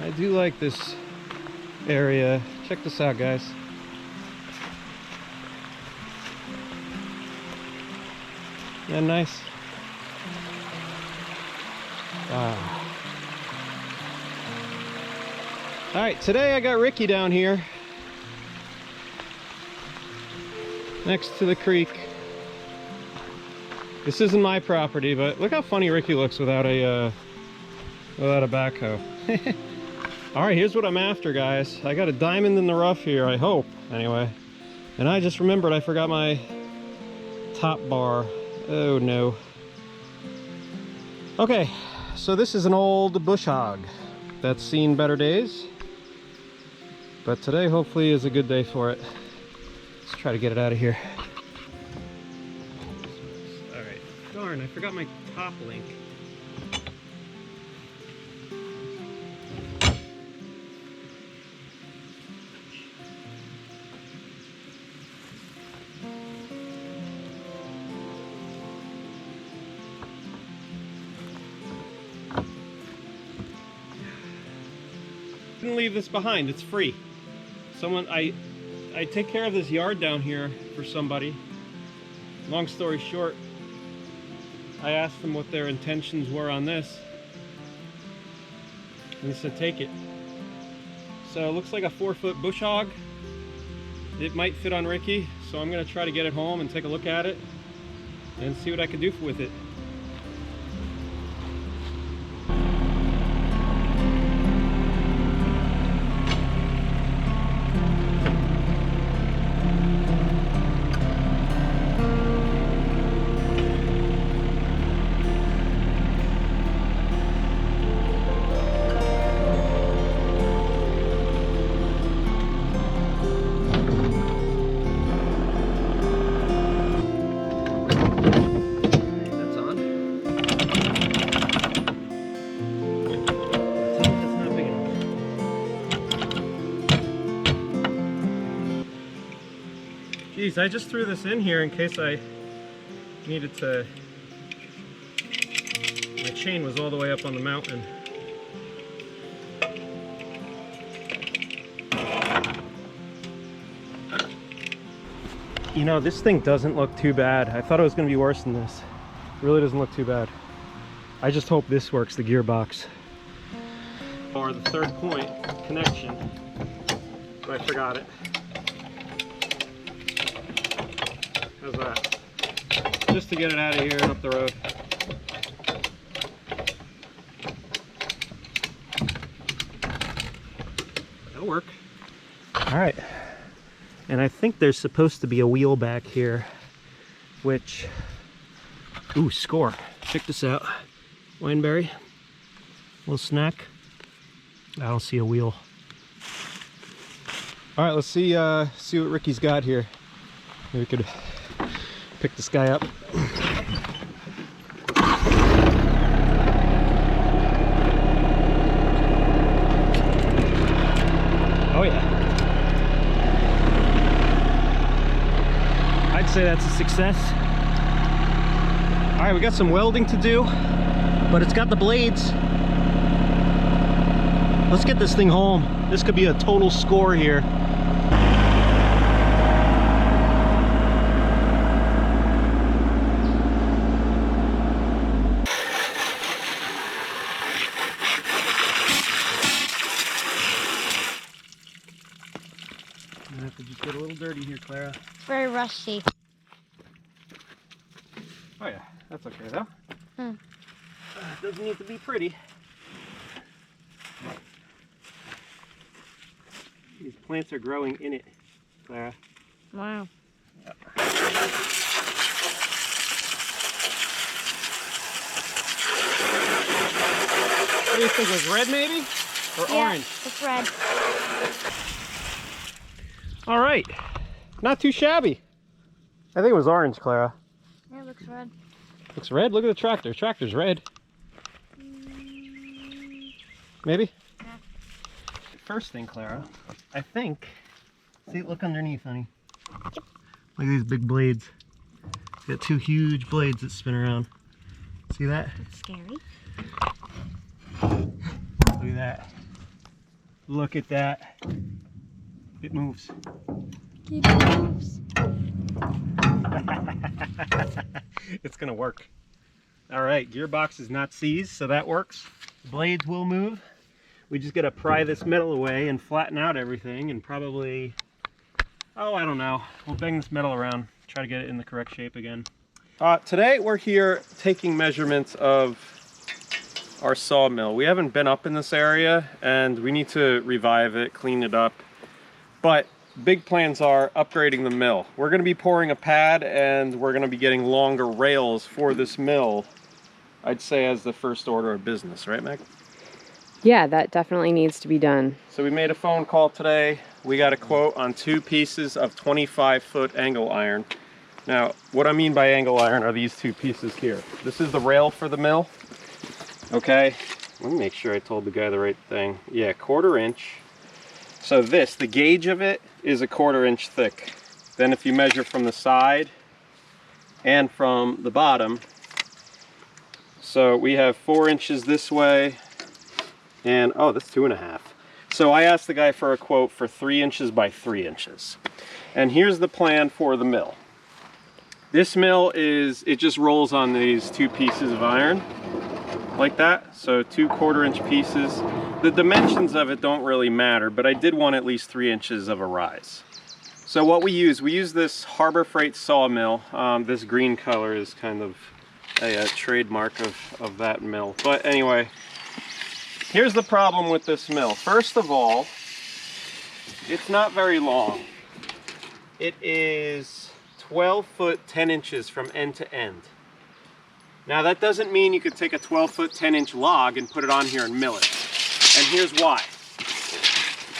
I do like this area. Check this out, guys. Isn't that nice? Wow. Alright, today I got Ricky down here next to the creek. This isn't my property, but look how funny Ricky looks without a backhoe. Alright, here's what I'm after, guys. I got a diamond in the rough here, I hope, anyway. And I just remembered I forgot my top bar. Oh no. Okay, so this is an old bush hog that's seen better days. But today hopefully is a good day for it. Let's try to get it out of here. Alright, darn, I forgot my top link. Didn't leave this behind, it's free. I take care of this yard down here for somebody. Long story short, I asked them what their intentions were on this, and they said take it. So it looks like a 4-foot bush hog. It might fit on Ricky, so I'm gonna try to get it home and take a look at it and see what I can do with it. Geez, I just threw this in here in case I needed to. My chain was all the way up on the mountain. You know, this thing doesn't look too bad. I thought it was going to be worse than this. It really doesn't look too bad. I just hope this works, the gearbox. Or the third point connection. But I forgot it. How's that? Just to get it out of here and up the road. That'll work. Alright. And I think there's supposed to be a wheel back here, which... Ooh, score. Check this out. Wineberry. Little snack. I don't see a wheel. Alright, let's see what Ricky's got here. Maybe we could pick this guy up. Oh yeah. I'd say that's a success. Alright, we got some welding to do, but it's got the blades. Let's get this thing home. This could be a total score here. I have to just get a little dirty here, Clara. It's very rusty. Oh yeah, that's okay though. Hmm. It doesn't need to be pretty. These plants are growing in it, Clara. Wow. Yep. What do you think, it was red maybe? Or orange? It's red. All right, not too shabby. I think it was orange, Clara. Yeah, it looks red. Looks red? Look at the tractor. Tractor's red. Maybe? Yeah. First thing, Clara, I think, see, look underneath, honey. Look at these big blades. It's got two huge blades that spin around. See that? It's scary. Look at that. Look at that. It moves. It moves. It's gonna work. All right, gearbox is not seized, so that works. Blades will move. We just gotta pry this metal away and flatten out everything and probably, oh, I don't know. We'll bang this metal around, try to get it in the correct shape again. Today we're here taking measurements of our sawmill. We haven't been up in this area and we need to revive it, clean it up. But big plans are upgrading the mill. We're gonna be pouring a pad and we're gonna be getting longer rails for this mill, I'd say, as the first order of business, right, Meg? Yeah, that definitely needs to be done. So we made a phone call today. We got a quote on 2 pieces of 25-foot angle iron. Now, what I mean by angle iron are these 2 pieces here. This is the rail for the mill. Okay, let me make sure I told the guy the right thing. Yeah, 1/4 inch. So this, the gauge of it is a 1/4 inch thick. Then if you measure from the side and from the bottom, so we have 4 inches this way, and oh, that's 2.5. So I asked the guy for a quote for 3 inches by 3 inches. And here's the plan for the mill. This mill is, it just rolls on these 2 pieces of iron, like that. So 2 1/4 inch pieces. The dimensions of it don't really matter, but I did want at least 3 inches of a rise. So what we use this Harbor Freight sawmill. This green color is kind of a trademark of that mill. But anyway, here's the problem with this mill. First of all, it's not very long. It is 12 foot 10 inches from end to end. Now that doesn't mean you could take a 12 foot 10 inch log and put it on here and mill it. And here's why.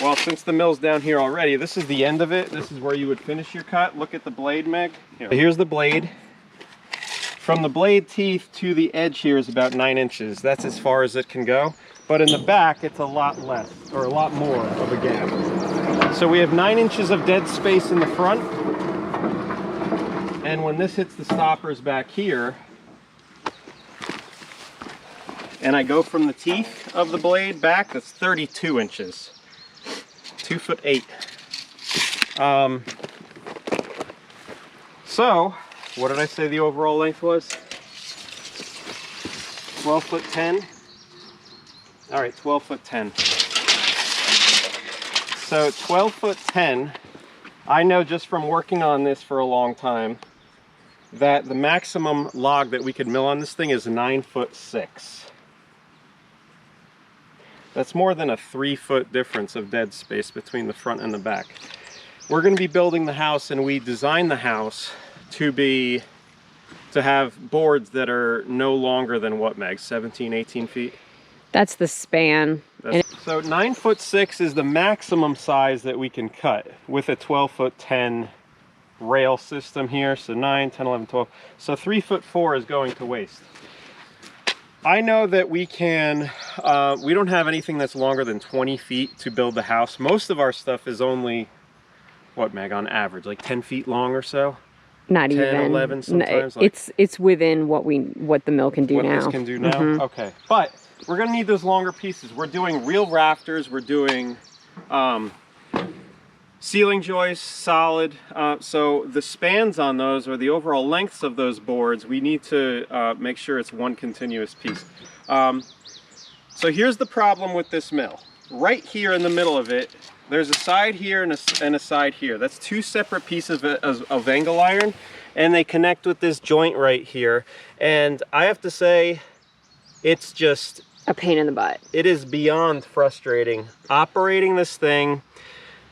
Well, since the mill's down here already, this is the end of it. This is where you would finish your cut. Look at the blade, Meg. Here's the blade. From the blade teeth to the edge here is about 9 inches. That's as far as it can go. But in the back, it's a lot less, or a lot more of a gap. So we have 9 inches of dead space in the front. And when this hits the stoppers back here, and I go from the teeth of the blade back, that's 32 inches. 2 foot 8. So, what did I say the overall length was? 12 foot 10. All right, 12 foot 10. So 12 foot 10, I know just from working on this for a long time that the maximum log that we could mill on this thing is 9 foot 6. That's more than a 3 foot difference of dead space between the front and the back. We're going to be building the house, and we designed the house to have boards that are no longer than what, Meg? 17, 18 feet? That's the span. So 9 foot 6 is the maximum size that we can cut with a 12 foot 10 rail system here. So 9, 10, 11, 12. So 3 foot 4 is going to waste. I know that we can, we don't have anything that's longer than 20 feet to build the house. Most of our stuff is only, what, Meg, on average, like 10 feet long or so? Not 10, even 11 sometimes. No, it's within what the mill can do what now. This can do now? Mm-hmm. Okay. But we're going to need those longer pieces. We're doing real rafters. We're doing ceiling joists, solid. So the spans on those, or the overall lengths of those boards, we need to make sure it's one continuous piece. So here's the problem with this mill. Right here in the middle of it, there's a side here and a side here. That's 2 separate pieces of angle iron, and they connect with this joint right here. And I have to say, it's just a pain in the butt. It is beyond frustrating operating this thing.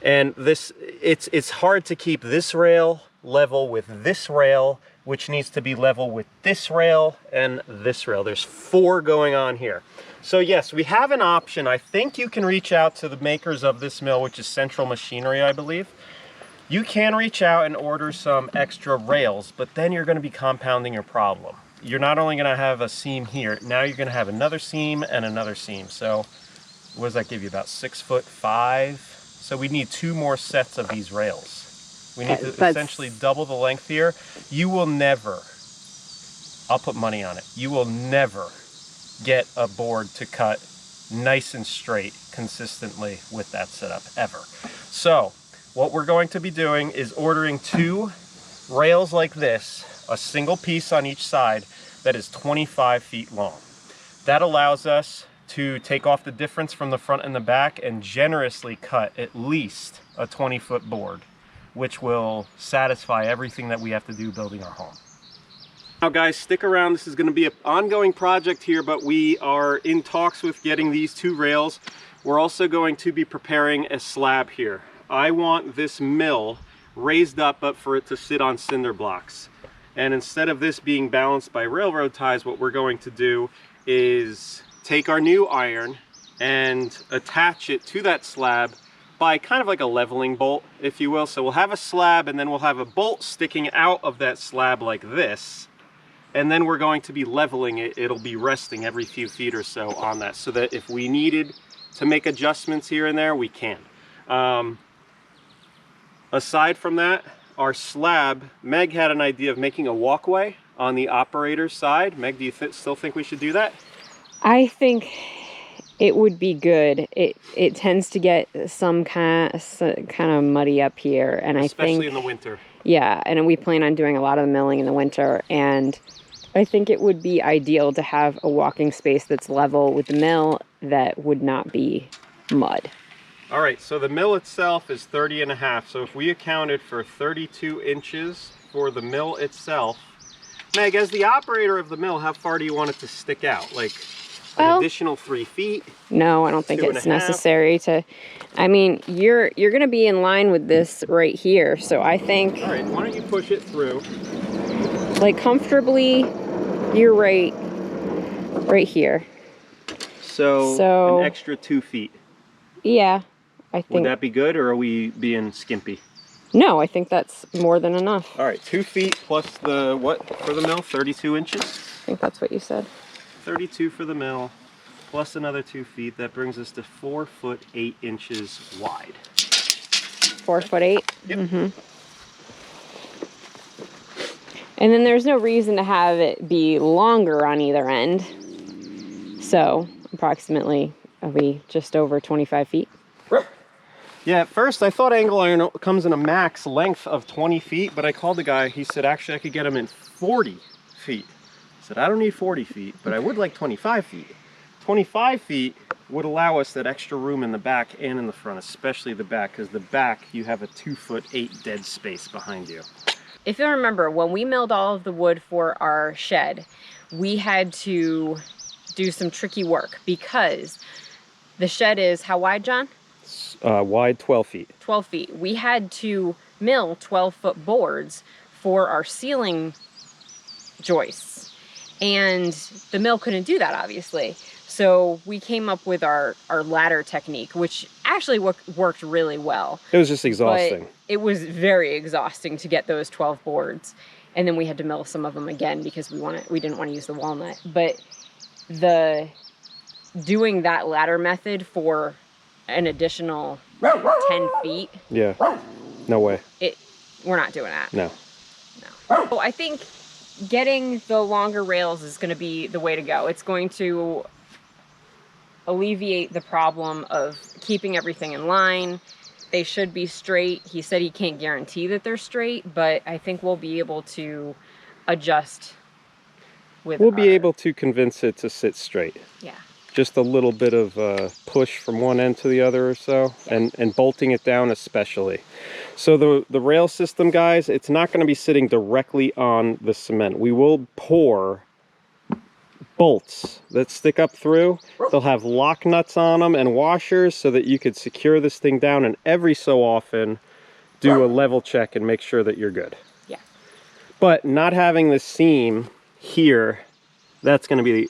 And it's hard to keep this rail level with this rail, which needs to be level with this rail and this rail. There's 4 going on here. So yes, we have an option. I think you can reach out to the makers of this mill, which is Central Machinery, I believe. You can reach out and order some extra rails, but then you're going to be compounding your problem. You're not only going to have a seam here, now you're going to have another seam and another seam. So what does that give you, about 6 foot 5? So we need 2 more sets of these rails. We need to essentially double the length here. You will never, I'll put money on it, you will never get a board to cut nice and straight consistently with that setup ever. So what we're going to be doing is ordering 2 rails like this, a single piece on each side that is 25 feet long. That allows us to take off the difference from the front and the back and generously cut at least a 20-foot board, which will satisfy everything that we have to do building our home. Now guys, stick around. This is going to be an ongoing project here, but we are in talks with getting these 2 rails. We're also going to be preparing a slab here. I want this mill raised up, but for it to sit on cinder blocks. And instead of this being balanced by railroad ties, what we're going to do is take our new iron and attach it to that slab by kind of like a leveling bolt, if you will. So we'll have a slab and then we'll have a bolt sticking out of that slab like this. And then we're going to be leveling it. It'll be resting every few feet or so on that, so that if we needed to make adjustments here and there, we can. Aside from that, our slab, Meg had an idea of making a walkway on the operator's side. Meg, do you still think we should do that? I think it would be good. It tends to get some kind of muddy up here, and especially in the winter. Yeah, and we plan on doing a lot of the milling in the winter, and I think it would be ideal to have a walking space that's level with the mill that would not be mud. All right, so the mill itself is 30.5. So if we accounted for 32 inches for the mill itself, Meg, as the operator of the mill, how far do you want it to stick out? Like an additional 3 feet? No, I don't think it's necessary to. I mean, you're going to be in line with this right here, so I think. All right, why don't you push it through? Like comfortably, you're right here. So an extra 2 feet. Yeah, I think. Would that be good, or are we being skimpy? No, I think that's more than enough. All right, 2 feet plus the, what for the mill? 32 inches? I think that's what you said. 32 for the mill, plus another 2 feet. That brings us to 4 foot 8 inches wide. 4 foot 8? Yep. Mm-hmm. And then there's no reason to have it be longer on either end. So approximately, are we just over 25 feet? Yeah, at first I thought angle iron comes in a max length of 20 feet, but I called the guy. He said, actually, I could get him in 40 feet. I said, I don't need 40 feet, but I would like 25 feet. 25 feet would allow us that extra room in the back and in the front, especially the back, because the back, you have a 2 foot 8 dead space behind you. If you remember, when we milled all of the wood for our shed, we had to do some tricky work because the shed is how wide, John? Wide 12 feet. 12 feet. We had to mill 12-foot boards for our ceiling joists. And the mill couldn't do that, obviously. So we came up with our ladder technique, which actually worked really well. It was just exhausting. But it was very exhausting to get those 12 boards. And then we had to mill some of them again because we didn't want to use the walnut. But doing that ladder method for an additional 10 feet. Yeah, no way. We're not doing that. No. So I think getting the longer rails is going to be the way to go. It's going to alleviate the problem of keeping everything in line. They should be straight. He said he can't guarantee that they're straight, but I think we'll be able to adjust with We'll be able to convince it to sit straight. Yeah. Just a little bit of push from one end to the other or so, and bolting it down especially. So the rail system, guys, it's not going to be sitting directly on the cement. We will pour bolts that stick up through. They'll have lock nuts on them and washers so that you could secure this thing down, and every so often do a level check and make sure that you're good. Yeah. But not having the seam here, that's going to be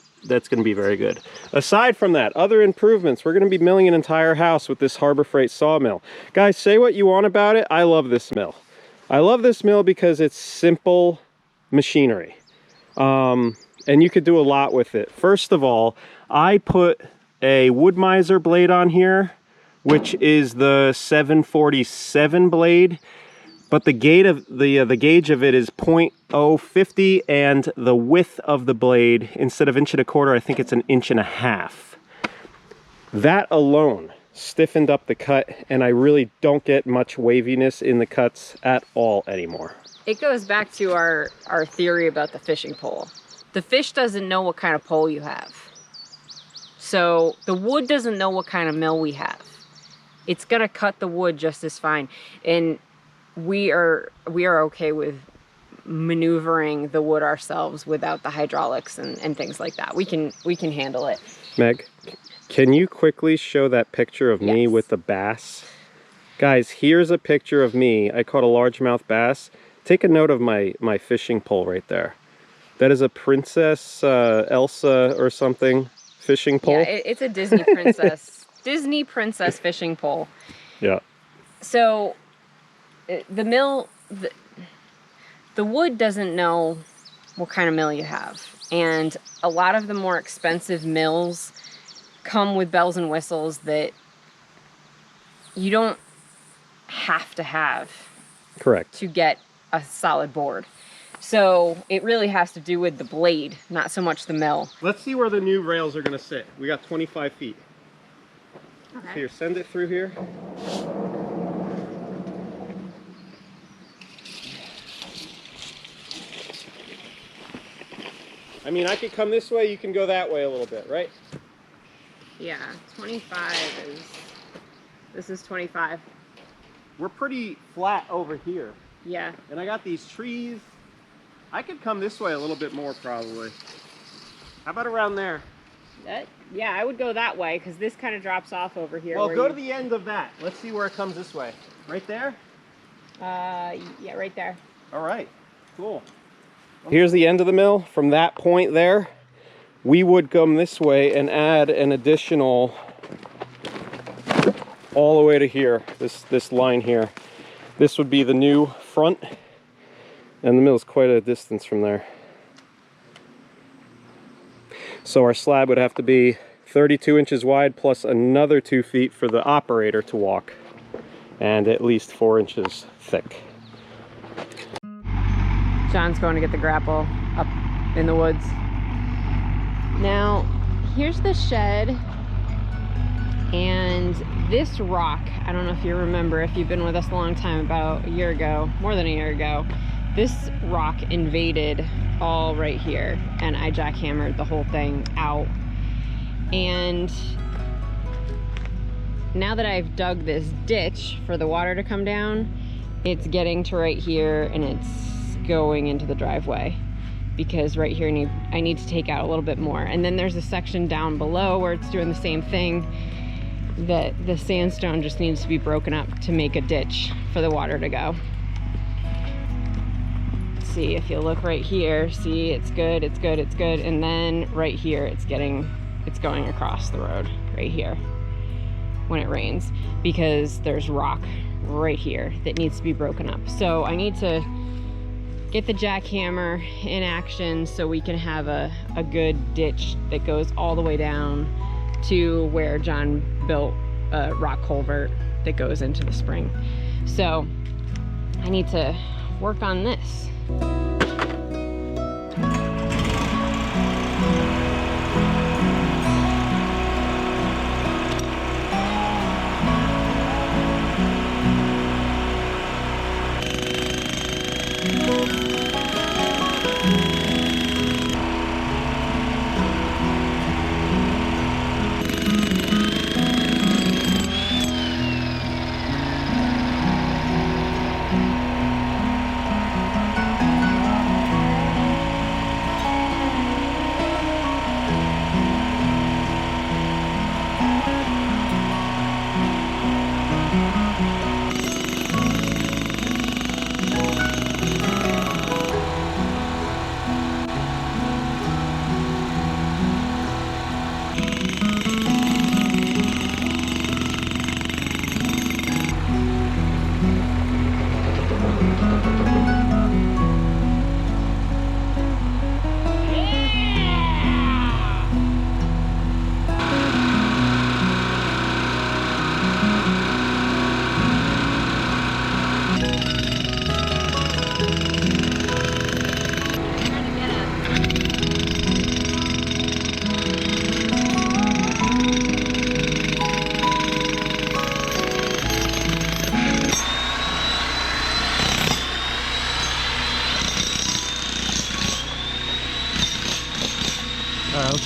very good. Aside from that, other improvements, we're going to be milling an entire house with this Harbor Freight sawmill. Guys, say what you want about it. I love this mill. I love this mill because it's simple machinery. And you could do a lot with it. First of all, I put a Wood-Mizer blade on here, which is the 747 blade. But the gauge of it is 0.050, and the width of the blade, instead of 1.25 inches, I think it's 1.5 inches. That alone stiffened up the cut, and I really don't get much waviness in the cuts at all anymore. It goes back to our theory about the fishing pole. The fish doesn't know what kind of pole you have. So the wood doesn't know what kind of mill we have. It's gonna cut the wood just as fine. And we are okay with maneuvering the wood ourselves without the hydraulics and things like that. We can handle it. Meg, can you quickly show that picture of me Yes. with the bass? Guys, here's a picture of me. I caught a largemouth bass. Take a note of my fishing pole right there. That is a Princess Elsa or something fishing pole. Yeah, it's a Disney princess. Disney princess fishing pole. Yeah. So the mill, the wood doesn't know what kind of mill you have. And a lot of the more expensive mills come with bells and whistles that you don't have to have. Correct. To get a solid board. So it really has to do with the blade, not so much the mill. Let's see where the new rails are going to sit. We got 25 feet. Okay. Here, send it through here. I mean, I could come this way, you can go that way a little bit, right? Yeah, 25 is, this is 25. We're pretty flat over here. Yeah. And I got these trees. I could come this way a little bit more probably. How about around there? Yeah, I would go that way because this kind of drops off over here. Well, go to the end of that. Let's see where it comes this way. Right there? Yeah, right there. All right, cool. Here's the end of the mill. From that point there, we would come this way and add an additional all the way to here, this line here. This would be the new front, and the mill is quite a distance from there. So our slab would have to be 32 inches wide plus another 2 feet for the operator to walk, and at least 4 inches thick. John's going to get the grapple up in the woods. Now, here's the shed, and this rock, I don't know if you remember, if you've been with us a long time, about a year ago, more than a year ago, this rock invaded all right here, and I jackhammered the whole thing out. And now that I've dug this ditch for the water to come down, it's getting to right here, and it's going into the driveway, because right here I need to take out a little bit more. And then there's a section down below where it's doing the same thing, that the sandstone just needs to be broken up to make a ditch for the water to go. See, if you look right here, see, it's good, it's good, it's good. And then right here, it's going across the road right here when it rains, because there's rock right here that needs to be broken up. So I need to get the jackhammer in action so we can have a good ditch that goes all the way down to where John built a rock culvert that goes into the spring. So I need to work on this.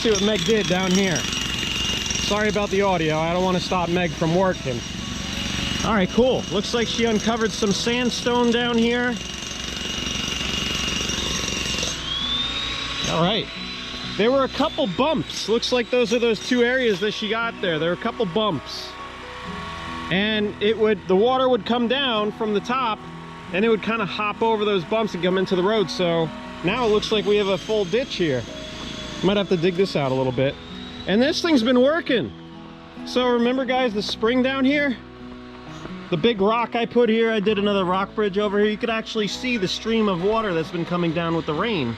see what Meg did down here. Sorry about the audio. I don't want to stop Meg from working. All right, cool. Looks like she uncovered some sandstone down here. All right. There were a couple bumps. Looks like those are those two areas that she got there. There were a couple bumps. And the water would come down from the top and it would kind of hop over those bumps and come into the road. So now it looks like we have a full ditch here. Might have to dig this out a little bit. And this thing's been working. So remember guys, the spring down here? The big rock I put here, I did another rock bridge over here. You could actually see the stream of water that's been coming down with the rain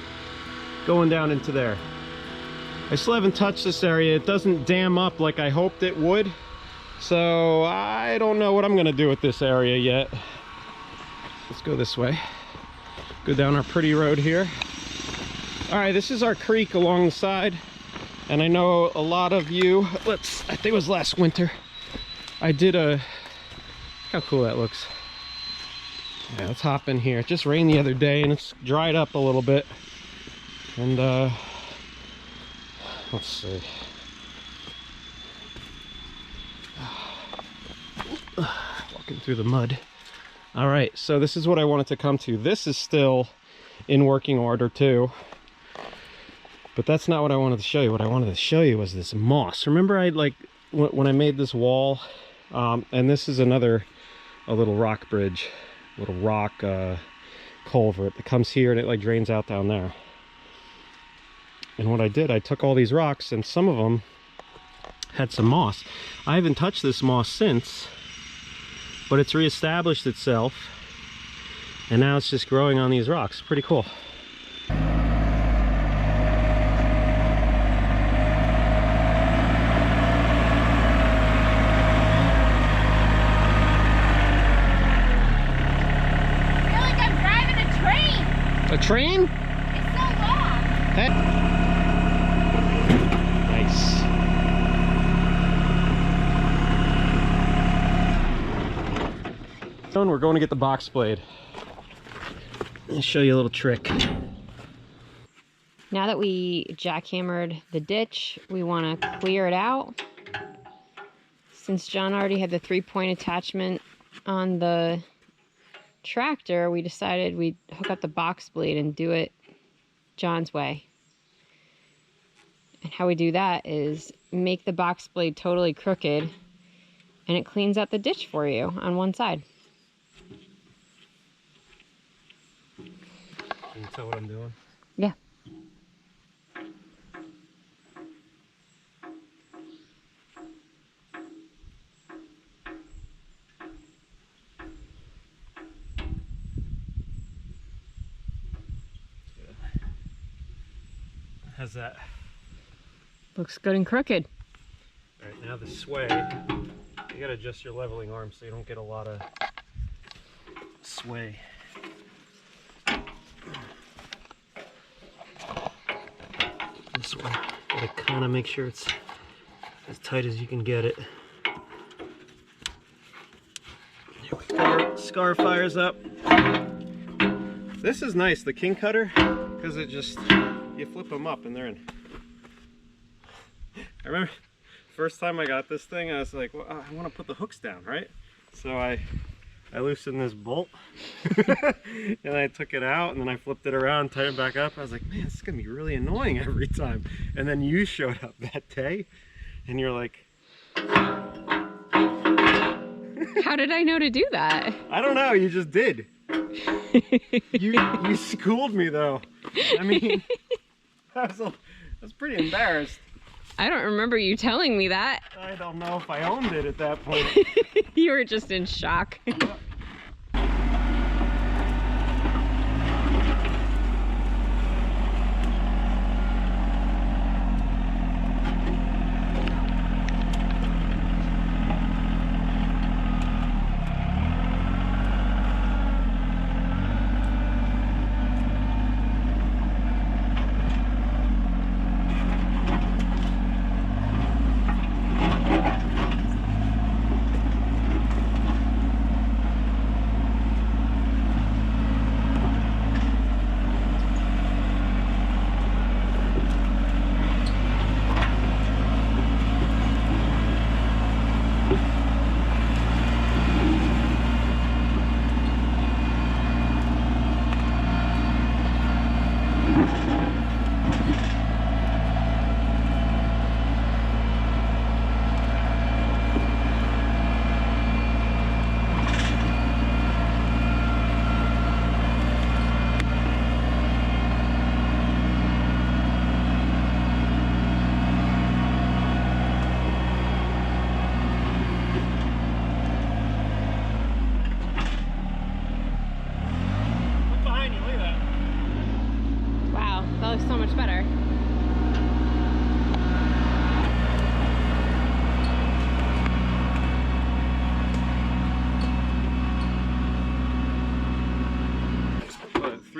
going down into there. I still haven't touched this area. It doesn't dam up like I hoped it would. So I don't know what I'm gonna do with this area yet. Let's go this way. Go down our pretty road here. All right, this is our creek along the side. And I know a lot of you, I think it was last winter, I did look how cool that looks. Yeah, let's hop in here. It just rained the other day and it's dried up a little bit. And let's see. Walking through the mud. All right, so this is what I wanted to come to. This is still in working order too. But that's not what I wanted to show you. What I wanted to show you was this moss. Remember when I made this wall? And this is a little rock bridge, little rock culvert that comes here and it like drains out down there. And what I did, I took all these rocks and some of them had some moss. I haven't touched this moss since, but it's reestablished itself. And now it's just growing on these rocks. Pretty cool. A train? It's so long. Hey. Nice. We're going to get the box blade. I'll show you a little trick. Now that we jackhammered the ditch, we want to clear it out. Since John already had the 3-point attachment on the tractor, we decided we'd hook up the box blade and do it John's way. And how we do that is make the box blade totally crooked and it cleans out the ditch for you on one side. Can you tell what I'm doing? Yeah. How's that? Looks good and crooked. All right, now the sway, you gotta adjust your leveling arm so you don't get a lot of sway. This way, gotta kind of make sure it's as tight as you can get it. Here we go. Scar fires up. This is nice, the king cutter, because it just, you flip them up and they're in. I remember first time I got this thing, I was like, well, I want to put the hooks down, right? So I loosened this bolt and I took it out and then I flipped it around, tightened it back up. I was like, man, this is gonna be really annoying every time. And then you showed up that day and you're like, How did I know to do that? I don't know, you just did. you schooled me though. I mean, I was pretty embarrassed. I don't remember you telling me that. I don't know if I owned it at that point. You were just in shock.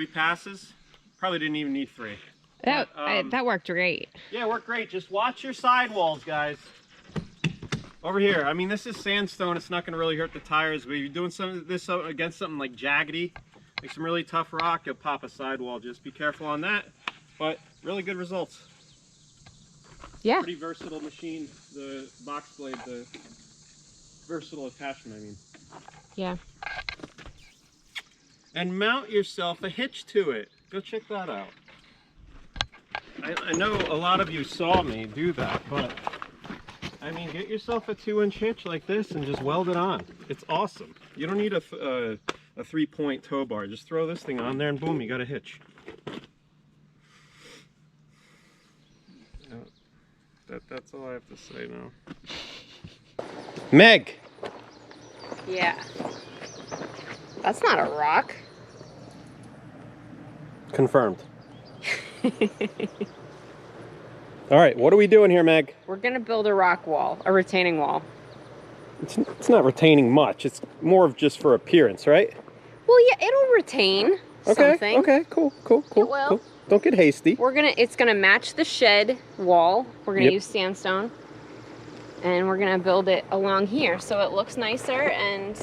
3 passes. Probably didn't even need 3. That, But, that worked great. yeah, it worked great. Just watch your sidewalls, guys. Over here. I mean, this is sandstone. It's not going to really hurt the tires. But if you're doing some of this against something like jaggedy, like some really tough rock, you'll pop a sidewall. Just be careful on that. But really good results. Yeah. Pretty versatile machine. The box blade, the versatile attachment, I mean. Yeah. And mount yourself a hitch to it. Go check that out. I know a lot of you saw me do that, but I mean, get yourself a 2-inch hitch like this and just weld it on. It's awesome. You don't need a 3-point tow bar. Just throw this thing on there and boom, you got a hitch. That's all I have to say now. Meg! Yeah. That's not a rock. Confirmed. All right, what are we doing here, Meg? We're gonna build a rock wall, a retaining wall. It's not retaining much. It's more of just for appearance, right? Well, yeah, it'll retain something. Okay, cool. It will. Cool. Don't get hasty. It's gonna match the shed wall. We're gonna Yep. use sandstone. And we're gonna build it along here so it looks nicer and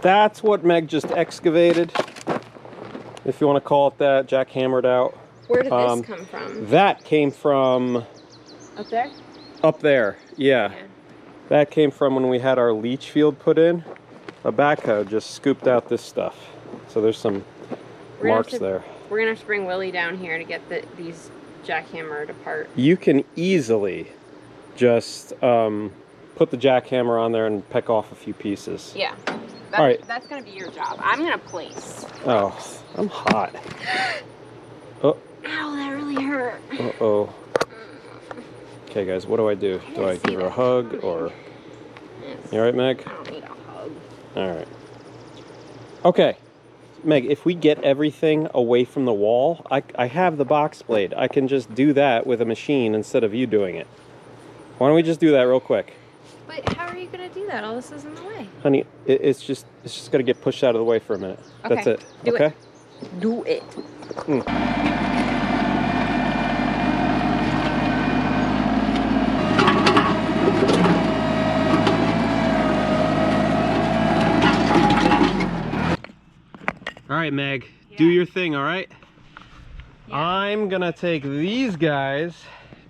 That's what Meg just excavated, if you want to call it that, jackhammered out. where did this come from? That came from Up there? up there, yeah. That came from when we had our leach field put in. A backhoe just scooped out this stuff. So there's some We're gonna marks have to- there. We're gonna have to bring Willie down here to get these jackhammered apart. You can easily just put the jackhammer on there and peck off a few pieces. Yeah. All right. That's gonna be your job. I'm gonna place. Oh, I'm hot. Oh, Ow, that really hurt. uh-oh. Okay, guys, what do I do? Do I give her a hug or... You all right, Meg? I don't need a hug. All right. Okay, Meg, if we get everything away from the wall, I have the box blade. I can just do that with a machine instead of you doing it. Why don't we just do that real quick? But how are you gonna do that? All this is in the way. Honey, it's just got to get pushed out of the way for a minute. Okay, That's it. do it. Okay? Do it. All right, Meg, do your thing, all right? Yeah. I'm gonna take these guys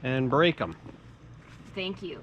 and break them. Thank you.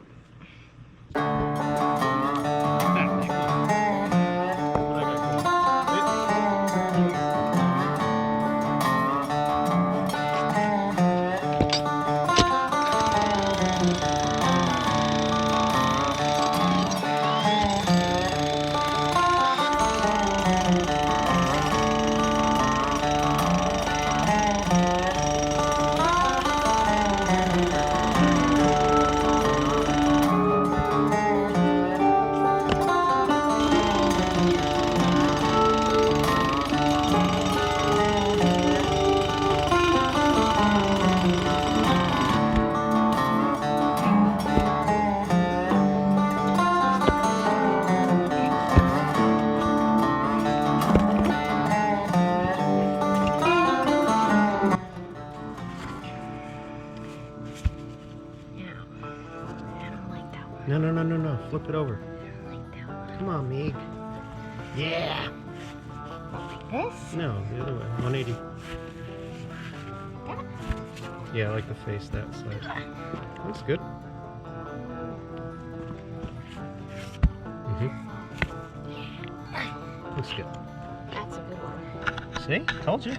No. Flip it over. Come on, Meg. Yeah. This? No, the other way. 180. Yeah, I like the face that side. Looks good. Looks good. That's a good one. See? Told you.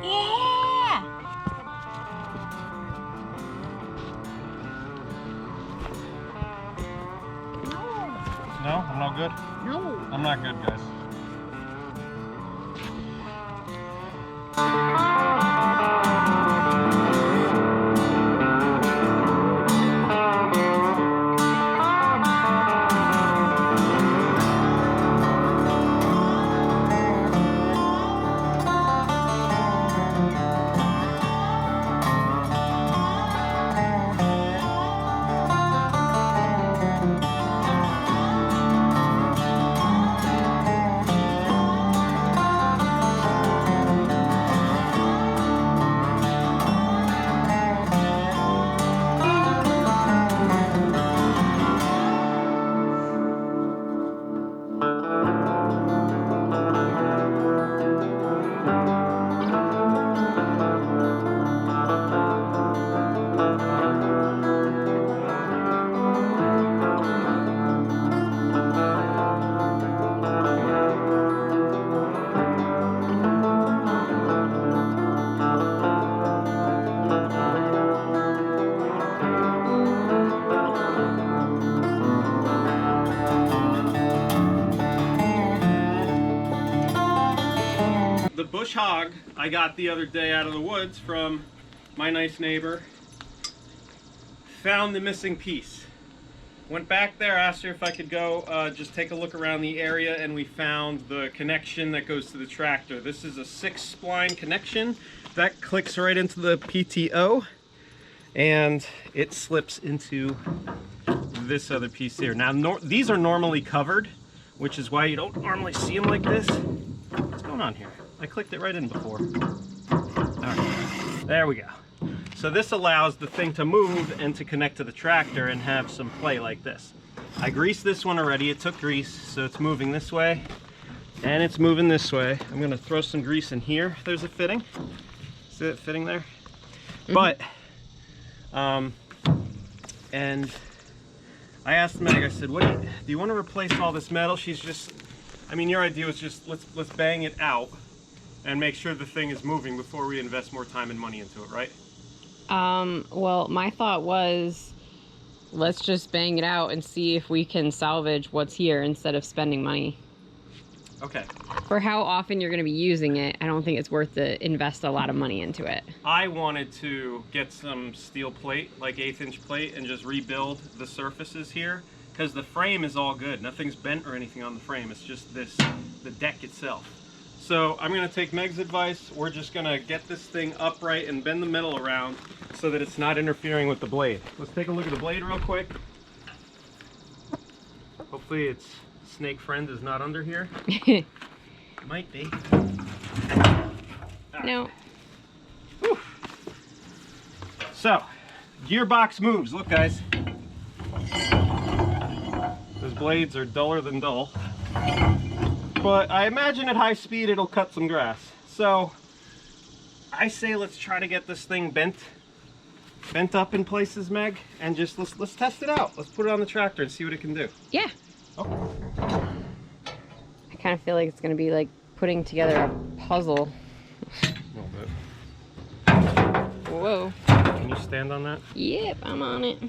Yeah! No, I'm not good. No. I'm not good, guys. bush hog I got the other day out of the woods from my nice neighbor found the missing piece. Went back there, asked her if I could go just take a look around the area, and we found the connection that goes to the tractor. This is a 6-spline connection that clicks right into the PTO, and it slips into this other piece here. Now, these are normally covered, which is why you don't normally see them like this. What's going on here? I clicked it right in before. All right, there we go. So this allows the thing to move and to connect to the tractor and have some play like this. I greased this one already. It took grease, so it's moving this way and it's moving this way. I'm gonna throw some grease in here. There's a fitting. See that fitting there? Mm-hmm. But, and I asked Meg, I said, do you want to replace all this metal? She's just, I mean, your idea was just, let's bang it out and make sure the thing is moving before we invest more time and money into it, right? Well, my thought was, let's just bang it out and see if we can salvage what's here instead of spending money. Okay. For how often you're going to be using it, I don't think it's worth to invest a lot of money into it. I wanted to get some steel plate, like 1/8" plate, and just rebuild the surfaces here, because the frame is all good. Nothing's bent or anything on the frame. It's just the deck itself. So I'm gonna take Meg's advice. We're just gonna get this thing upright and bend the metal around so that it's not interfering with the blade. Let's take a look at the blade real quick. Hopefully its snake friend is not under here. Might be. No. Whew. So, gearbox moves. Look, guys. Those blades are duller than dull. But I imagine at high speed it'll cut some grass. So I say let's try to get this thing bent up in places, Meg, and just let's test it out. Let's put it on the tractor and see what it can do. Yeah. Okay. I kind of feel like it's going to be like putting together a puzzle. A little bit. Whoa. Can you stand on that? Yep, I'm on it.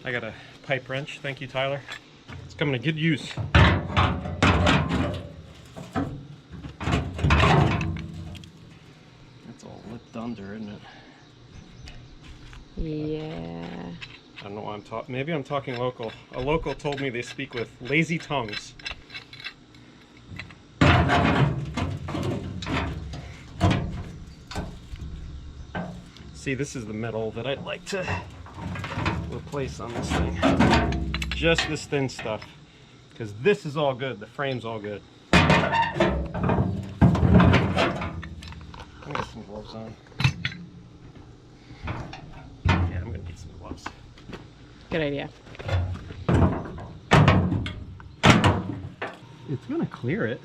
I got a pipe wrench. Thank you, Tyler. It's coming to good use. That's all lipped under, isn't it? Yeah. I don't know why I'm talking. Maybe I'm talking local. A local told me they speak with lazy tongues. See, this is the metal that I'd like to replace on this thing. Just this thin stuff, because this is all good. The frame's all good. I'm gonna get some gloves on. Yeah, I'm gonna need some gloves. Good idea. It's gonna clear it.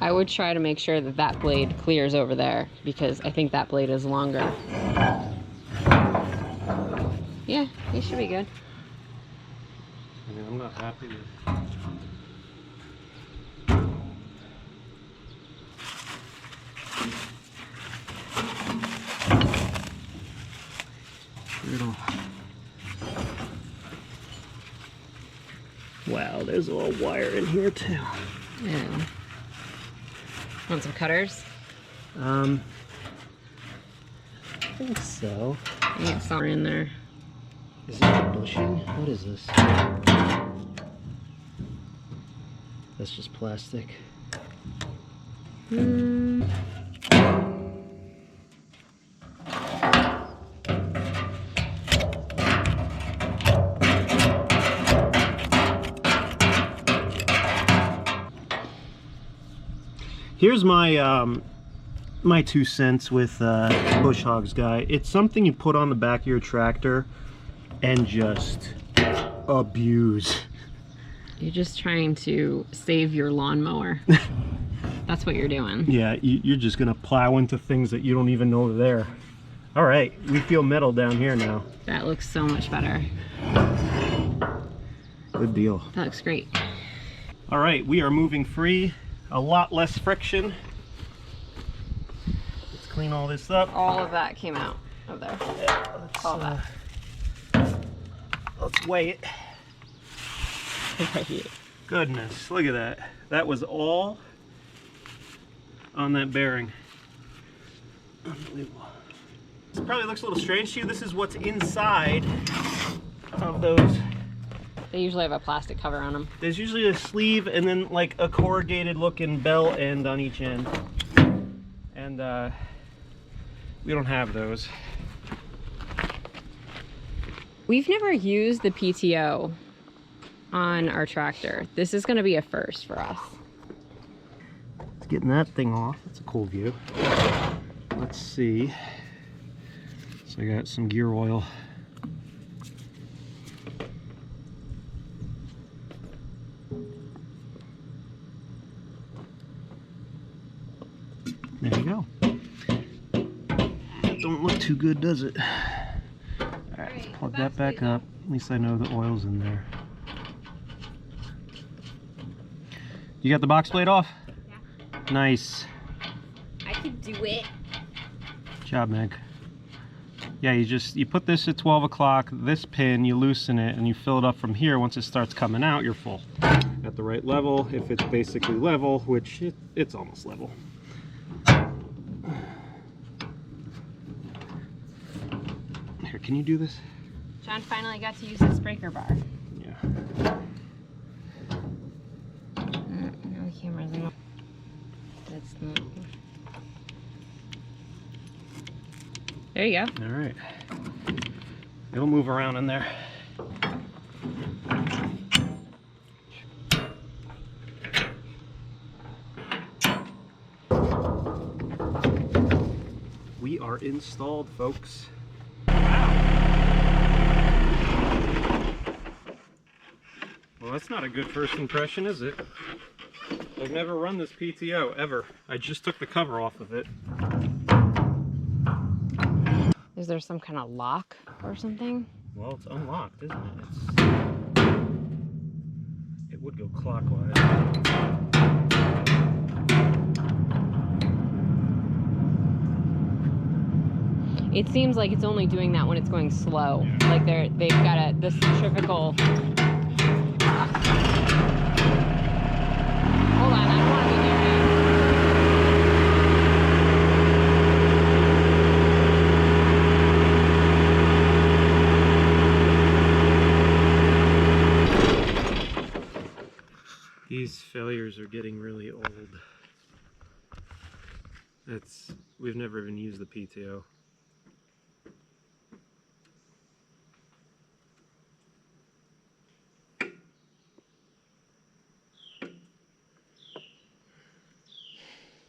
I would try to make sure that that blade clears over there, because I think that blade is longer. Yeah, you should be good. I mean, I'm not happy with... Wow, there's a little wire in here too. Yeah. Want some cutters? I think so. You get some in there. Is this a bushing? What is this? That's just plastic. Here's my my 2 cents with bush hogs, guy. It's something you put on the back of your tractor and just abuse. You're just trying to save your lawnmower. That's what you're doing. Yeah, you're just gonna plow into things that you don't even know are there. All right, we feel metal down here now. That looks so much better. Good deal. That looks great. All right, we are moving free. A lot less friction. Let's clean all this up. All of that came out of there. Yeah, let's, All that. Let's weigh it. Goodness, look at that. That was all on that bearing. Unbelievable. This probably looks a little strange to you. This is what's inside of those. They usually have a plastic cover on them. There's usually a sleeve and then like a corrugated looking bell end on each end. And we don't have those. We've never used the PTO on our tractor. This is going to be a first for us. It's getting that thing off. That's a cool view. Let's see. So I got some gear oil. There you go. That don't look too good, does it? Alright, let's plug that back up. At least I know the oil's in there. You got the box plate off? Yeah. Nice. I could do it. Good job, Meg. Yeah, you put this at 12 o'clock, this pin, you loosen it, and you fill it up from here. Once it starts coming out, you're full. At the right level, if it's basically level, which it's almost level. Here, can you do this? John finally got to use his breaker bar. Yeah. No, the camera's not. That's not. There you go. All right. It'll move around in there. We are installed, folks. Well, that's not a good first impression, is it? I've never run this PTO, ever. I just took the cover off of it. Is there some kind of lock or something? Well, it's unlocked, isn't it? It would go clockwise. It seems like it's only doing that when it's going slow. Yeah. Like they've got the centrifugal. Hold on, I don't want to be near it. These failures are getting really old. We've never even used the PTO.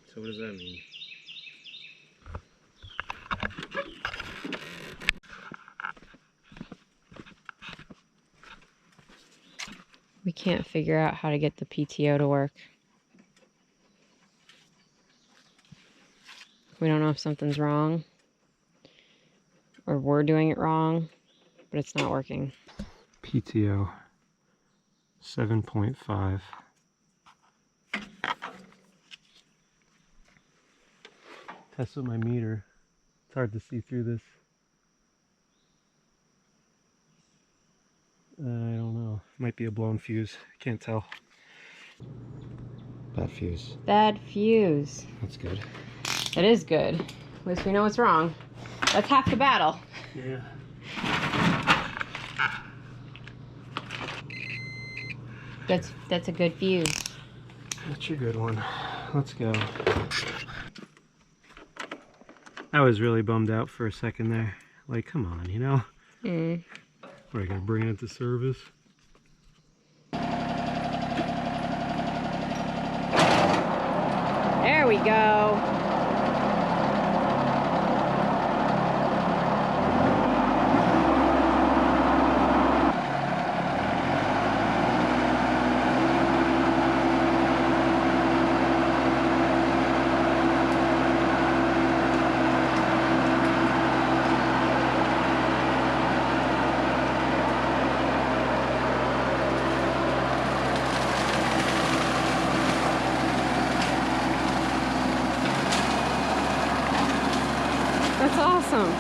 So what does that mean? We can't figure out how to get the PTO to work. We don't know if something's wrong or we're doing it wrong, but it's not working. PTO 7.5. Test with my meter. It's hard to see through this. I don't know. Might be a blown fuse. Can't tell. Bad fuse. Bad fuse. That's good. That is good. At least we know what's wrong. That's half the battle. Yeah. That's a good fuse. That's your good one. Let's go. I was really bummed out for a second there. Like, come on, you know? Mm. What, I gotta bring it into service? There we go. That's awesome.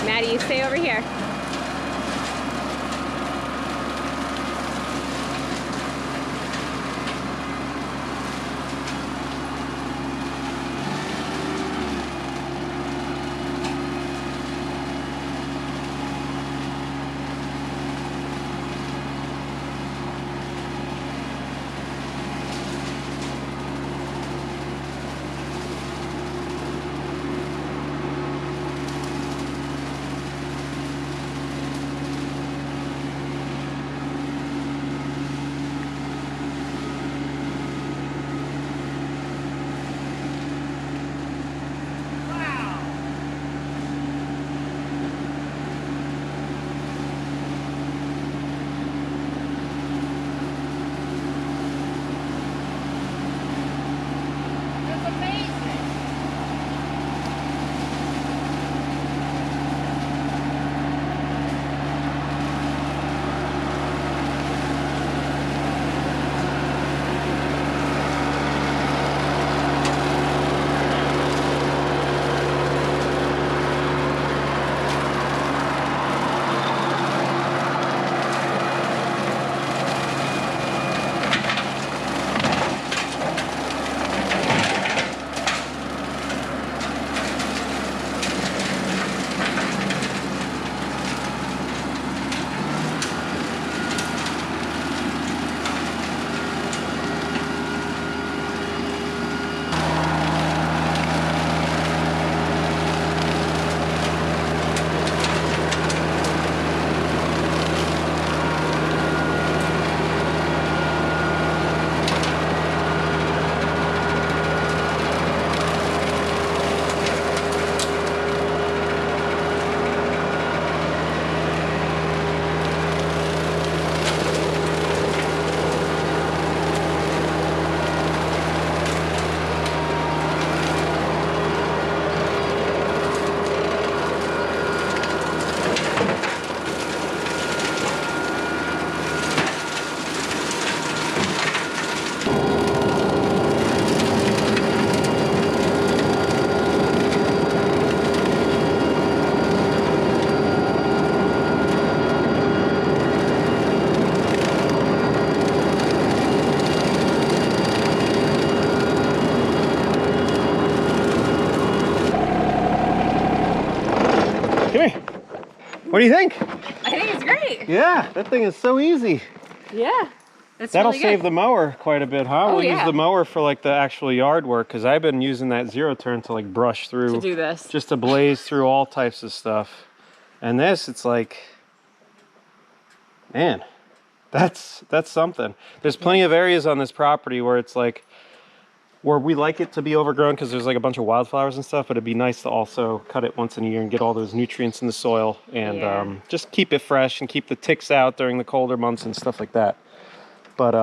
Maddie, you stay over here. What do you think? I think it's great. Yeah, that thing is so easy. Yeah. That'll really save good. the mower quite a bit, huh? Oh, We'll use yeah. the mower for like the actual yard work, because I've been using that zero turn to like brush through. To do this. Just to blaze through all types of stuff. And this, it's like, man, that's something. There's plenty of areas on this property where it's like, where we like it to be overgrown because there's like a bunch of wildflowers and stuff, but it'd be nice to also cut it once in a year and get all those nutrients in the soil and just keep it fresh and keep the ticks out during the colder months and stuff like that. But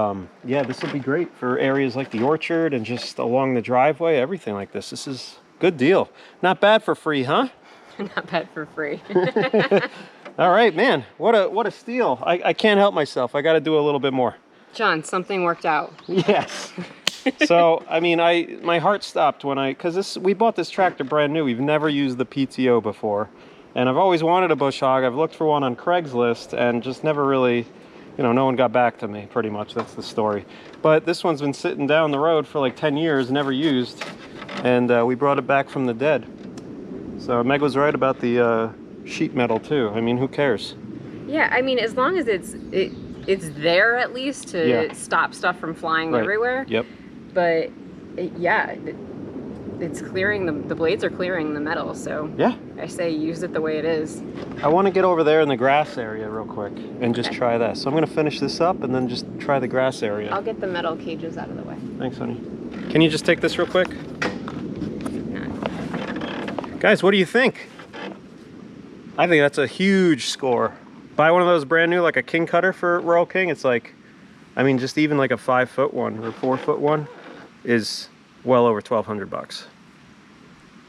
yeah, this will be great for areas like the orchard and just along the driveway, everything like this. This is a good deal. Not bad for free, huh? Not bad for free. All right, man, what a steal. I can't help myself. I got to do a little bit more. John, something worked out. Yes. So, I mean, my heart stopped when because we bought this tractor brand new. We've never used the PTO before. And I've always wanted a bush hog. I've looked for one on Craigslist and just never really, you know, no one got back to me, pretty much. That's the story. But this one's been sitting down the road for like 10 years, never used. And we brought it back from the dead. So Meg was right about the sheet metal too. I mean, who cares? Yeah, I mean, as long as it's there at least to stop stuff from flying everywhere. Yep. But it's clearing the blades are clearing the metal. So yeah, I say use it the way it is. I want to get over there in the grass area real quick and just try that. So I'm going to finish this up and then just try the grass area. I'll get the metal cages out of the way. Thanks, honey. Can you just take this real quick? No. Guys, what do you think? I think that's a huge score. Buy one of those brand new, like a King Cutter for Royal King. It's like, I mean, just even like a 5-foot one or 4-foot one is well over 1,200 bucks.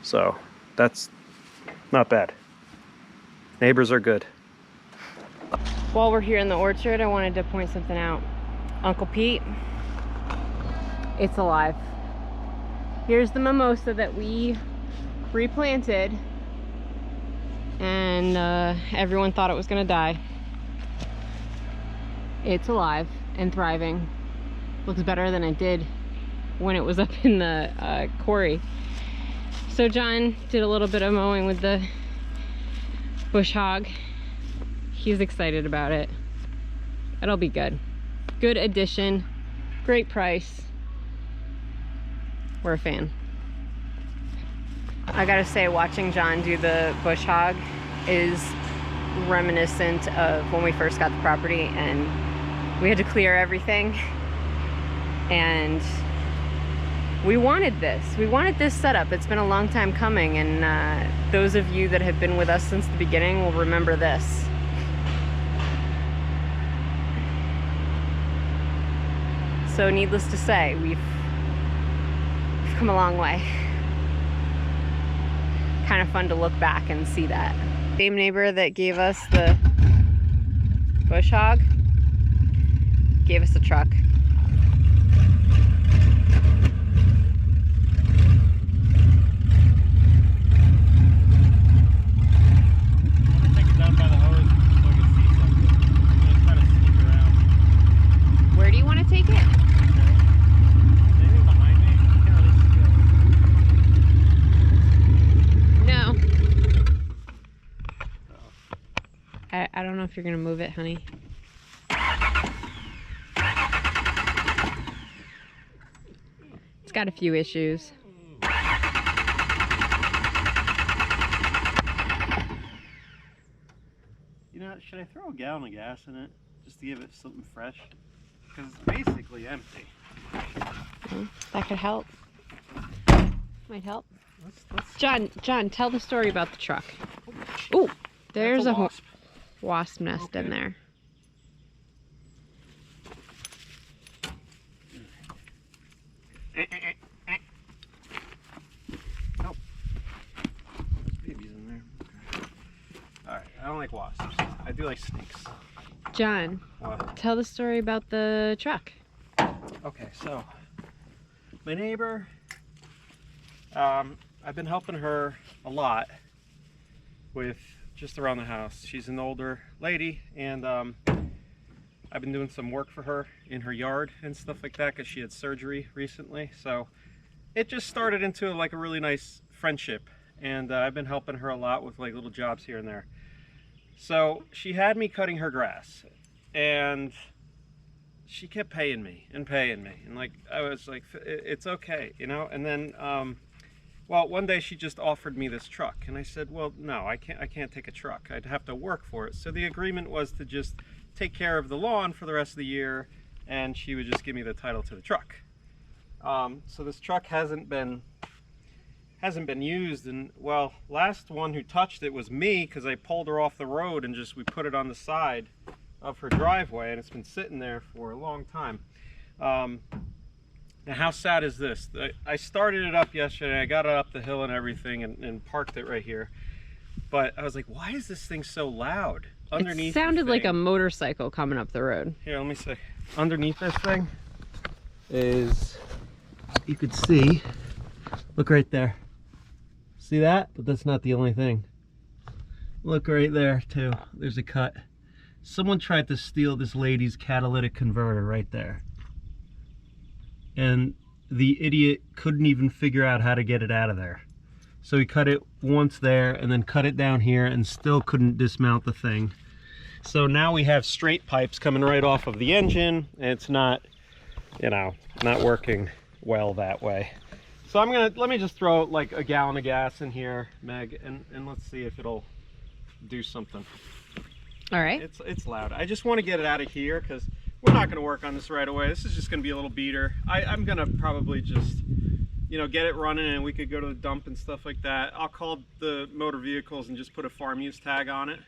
So that's not bad. Neighbors are good. While we're here in the orchard, I wanted to point something out. Uncle Pete, it's alive. Here's the mimosa that we replanted, and everyone thought it was gonna die. It's alive and thriving. Looks better than it did when it was up in the quarry. So John did a little bit of mowing with the bush hog. He's excited about it. It'll be good. Good addition, great price. We're a fan. I gotta say, watching John do the bush hog is reminiscent of when we first got the property and we had to clear everything. And we wanted this. We wanted this setup. It's been a long time coming, and those of you that have been with us since the beginning will remember this. So needless to say, we've come a long way. Kind of fun to look back and see that. Same neighbor that gave us the bush hog gave us a truck. Where do you want to take it? No. I don't know if you're gonna move it, honey. It's got a few issues. You know, should I throw a gallon of gas in it just to give it something fresh? Because it's basically empty. That could help. Might help. Let's John, tell the story about the truck. Ooh, there's a wasp nest in there. Oh, babies in there. Okay. All right, I don't like wasps. I do like snakes. John, What? tell the story about the truck. Okay, so my neighbor, I've been helping her a lot with just around the house. She's an older lady, and I've been doing some work for her in her yard and stuff like that because she had surgery recently. So it just started into like a really nice friendship, and I've been helping her a lot with like little jobs here and there. So she had me cutting her grass, and she kept paying me, and like I was like, it's okay, you know. And then well, one day she just offered me this truck, and I said, well, no, I can't take a truck. I'd have to work for it. So the agreement was to just take care of the lawn for the rest of the year, and she would just give me the title to the truck. So this truck hasn't been used, and well, last one who touched it was me, because I pulled her off the road and we put it on the side of her driveway, and it's been sitting there for a long time. Now, how sad is this? I started it up yesterday. I got it up the hill and everything, and parked it right here. But I was like, why is this thing so loud? Underneath it sounded like a motorcycle coming up the road. Here, let me see. Underneath this thing is, you could see, look right there. See that? But that's not the only thing. Look right there too. There's a cut. Someone tried to steal this lady's catalytic converter right there. And the idiot couldn't even figure out how to get it out of there. So he cut it once there and then cut it down here and still couldn't dismount the thing. So now we have straight pipes coming right off of the engine, and it's not, you know, not working well that way. So let me just throw like a gallon of gas in here, Meg, and let's see if it'll do something. All right. It's loud. I just want to get it out of here because we're not going to work on this right away. This is just going to be a little beater. I'm going to probably just, you know, get it running, and we could go to the dump and stuff like that. I'll call the motor vehicles and just put a farm use tag on it,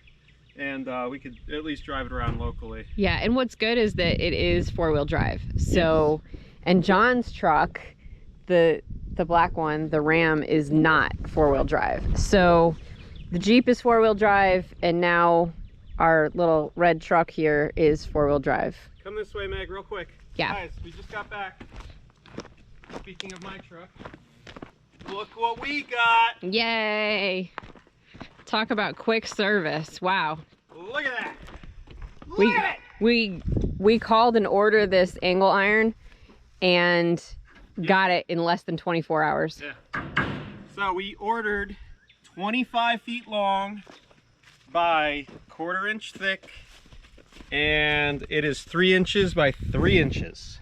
and we could at least drive it around locally. Yeah, and what's good is that it is four-wheel drive. So, and John's truck, the black one, the Ram, is not four-wheel drive. So the Jeep is four-wheel drive, and now our little red truck here is four-wheel drive. Come this way, Meg, real quick. Yeah. Guys, we just got back. Speaking of my truck, look what we got. Yay. Talk about quick service. Wow. Look at that. Look at it. We called and ordered this angle iron and got it in less than 24 hours. Yeah. So we ordered 25 feet long by 1/4 inch thick, and it is 3 inches by 3 inches.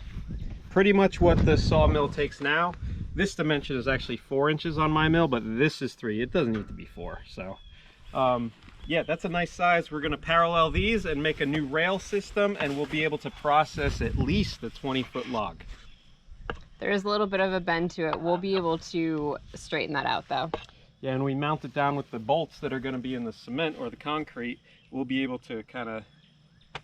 Pretty much what the sawmill takes now. This dimension is actually 4 inches on my mill, but this is 3. It doesn't need to be 4. So yeah, that's a nice size. We're going to parallel these and make a new rail system, and we'll be able to process at least the 20-foot log. There is a little bit of a bend to it. We'll be able to straighten that out though. Yeah, and we mount it down with the bolts that are going to be in the cement or the concrete. We'll be able to kind of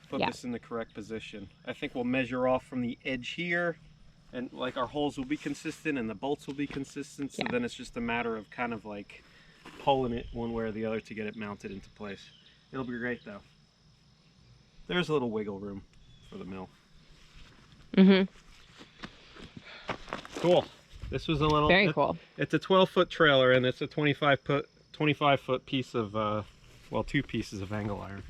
put this in the correct position. I think we'll measure off from the edge here, and like our holes will be consistent and the bolts will be consistent. So then it's just a matter of kind of like pulling it one way or the other to get it mounted into place. It'll be great though. There's a little wiggle room for the mill. Mm-hmm. Cool. This was a little very cool. It's a 12-foot trailer, and it's a 25-foot piece of well, 2 pieces of angle iron.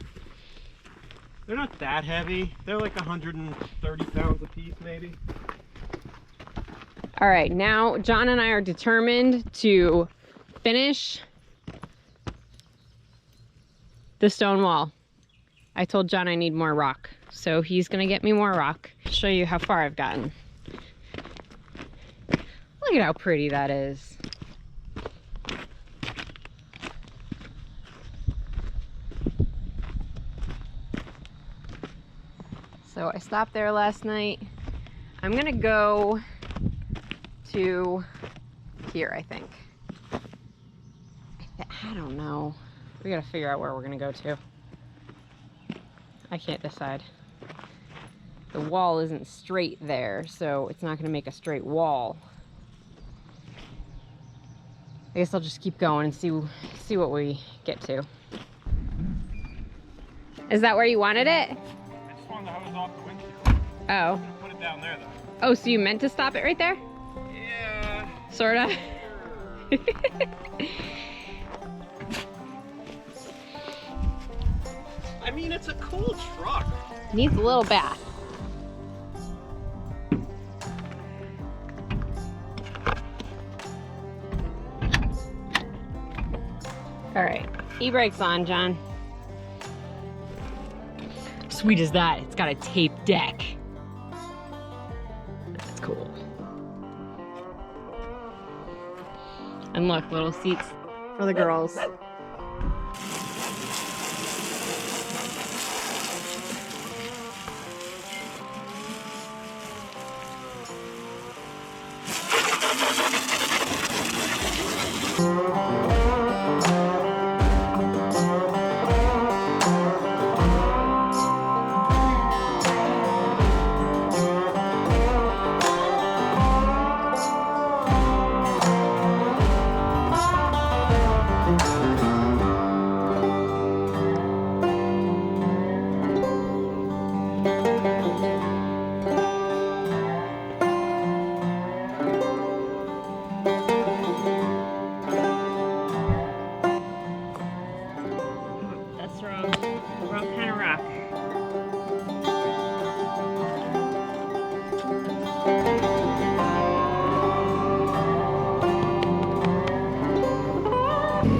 They're not that heavy. They're like 130 pounds a piece maybe. All right, now John and I are determined to finish the stone wall. I told John I need more rock, so he's gonna get me more rock. Show you how far I've gotten. Look at how pretty that is. So I stopped there last night. I'm gonna go to here, I think. I don't know. We gotta figure out where we're gonna go to. I can't decide. The wall isn't straight there, so it's not gonna make a straight wall. I guess I'll just keep going and see what we get to. Is that where you wanted it? I just wanted to hose off the windshield. Oh. I'm gonna put it down there though. Oh, so you meant to stop it right there? Yeah. Sorta. I mean, it's a cool truck. Needs a little bath. All right, e-brakes on, John. Sweet as that, it's got a taped deck. That's cool. And look, little seats for the girls.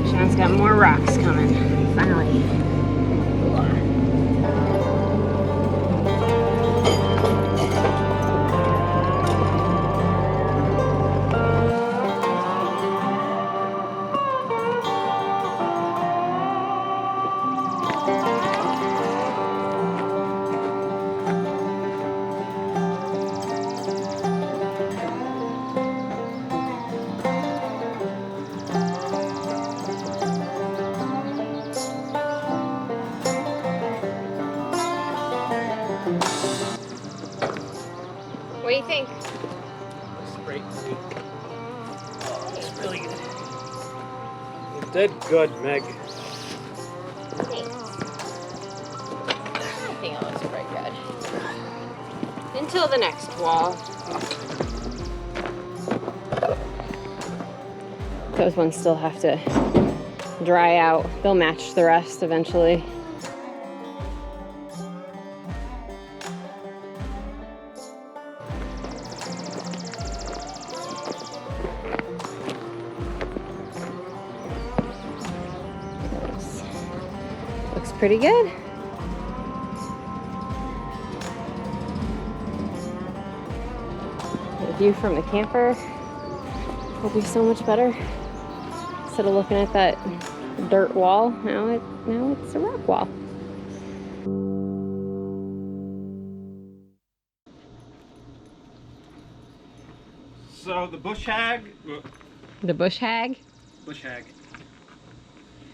Sean's got more rocks coming, finally. What do you think? Looks great. Oh, it's really good. You did good, Meg. Thanks. I think it looks pretty good. Until the next wall. Those ones still have to dry out. They'll match the rest eventually. Looks pretty good. The view from the camper will be so much better. Instead of looking at that dirt wall, now it's a rock wall. So the bush hag. The bush hag? Bush hag.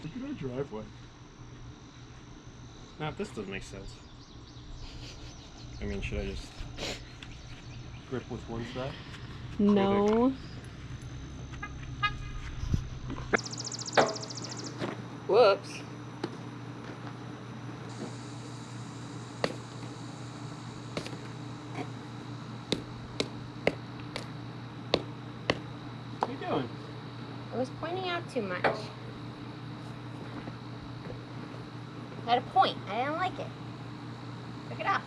Look at our driveway. Now this doesn't make sense. I mean, should I just grip with one side? No. Whoops. What are you doing? I was pointing out too much. I had a point. I didn't like it. Pick it up.